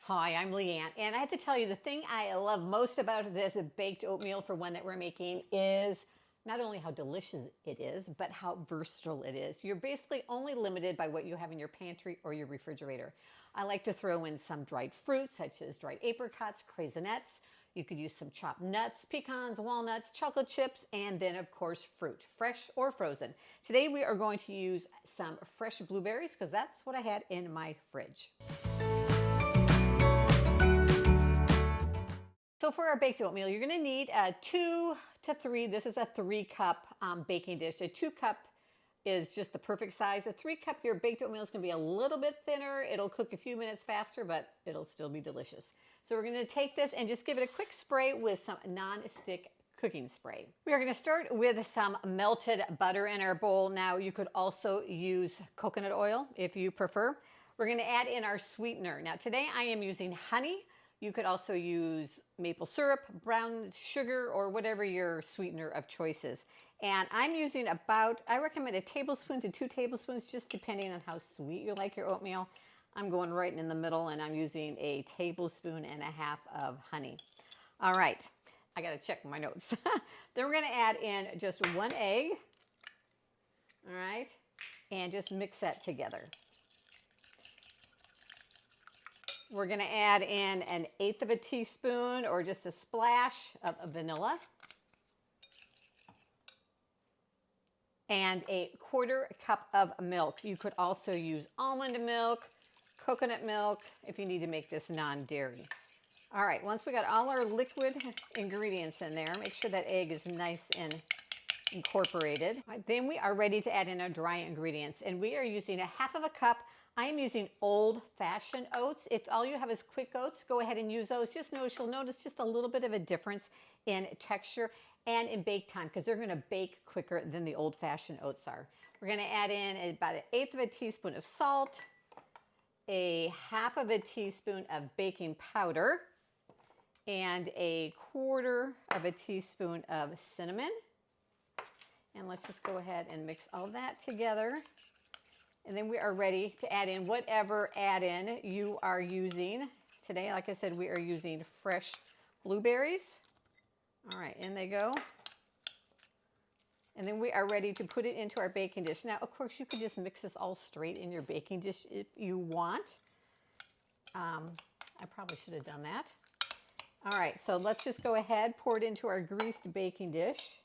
Hi, I'm Leanne, and I have to tell you the thing I love most about this baked oatmeal for one that we're making is not only how delicious it is, but how versatile it is. You're basically only limited by what you have in your pantry or your refrigerator. I like to throw in some dried fruit, such as dried apricots, craisinettes. You could use some chopped nuts, pecans, walnuts, chocolate chips, and then of course fruit, fresh or frozen. Today we are going to use some fresh blueberries because that's what I had in my fridge. So for our baked oatmeal, you're going to need 2 to 3. This is a 3-cup baking dish. A 2-cup is just the perfect size. A 3-cup, your baked oatmeal is going to be a little bit thinner. It'll cook a few minutes faster, but it'll still be delicious. So we're going to take this and just give it a quick spray with some non-stick cooking spray. We are going to start with some melted butter in our bowl. Now you could also use coconut oil if you prefer. We're going to add in our sweetener. Now today I am using honey. You could also use maple syrup, brown sugar, or whatever your sweetener of choice is. And I'm using about, I recommend a tablespoon to 2 tablespoons, just depending on how sweet you like your oatmeal. I'm going right in the middle, and I'm using a tablespoon and a half of honey. All right, I gotta check my notes. Then we're gonna add in just 1 egg, all right, and just mix that together. We're going to add in 1/8 of a teaspoon or just a splash of vanilla. And a 1/4 cup of milk. You could also use almond milk, coconut milk if you need to make this non-dairy. All right, once we got all our liquid ingredients in there, make sure that egg is nice and incorporated. All right, then we are ready to add in our dry ingredients, and we are using 1/2 of a cup. I am using old-fashioned oats. If all you have is quick oats, go ahead and use those. You'll notice just a little bit of a difference in texture and in bake time because they're going to bake quicker than the old-fashioned oats are. We're going to add in about 1/8 of a teaspoon of salt, 1/2 of a teaspoon of baking powder, and 1/4 of a teaspoon of cinnamon. And let's just go ahead and mix all that together. And then we are ready to add in whatever add-in you are using. Today, like I said, we are using fresh blueberries. All right, in they go. And then we are ready to put it into our baking dish. Now, of course, you could just mix this all straight in your baking dish if you want. I probably should have done that. All right, so let's just go ahead, pour it into our greased baking dish.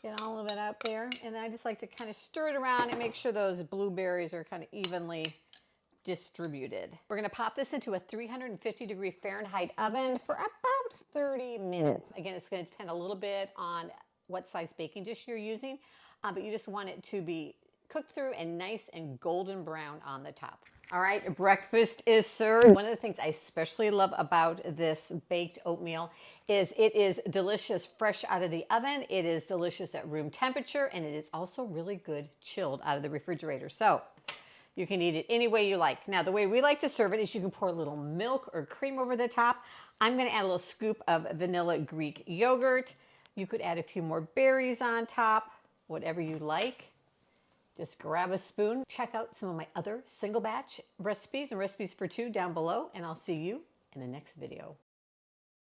Get all of it out there. And then I just like to kind of stir it around and make sure those blueberries are kind of evenly distributed. We're going to pop this into a 350-degree Fahrenheit oven for about 30 minutes. Again, it's going to depend a little bit on what size baking dish you're using, but you just want it to be cooked through and nice and golden brown on the top. All right, breakfast is served. One of the things I especially love about this baked oatmeal is it is delicious fresh out of the oven. It is delicious at room temperature, and it is also really good chilled out of the refrigerator. So you can eat it any way you like. Now, the way we like to serve it is you can pour a little milk or cream over the top. I'm going to add a little scoop of vanilla Greek yogurt. You could add a few more berries on top, whatever you like. Just grab a spoon. Check out some of my other single batch recipes and recipes for 2 down below, and I'll see you in the next video.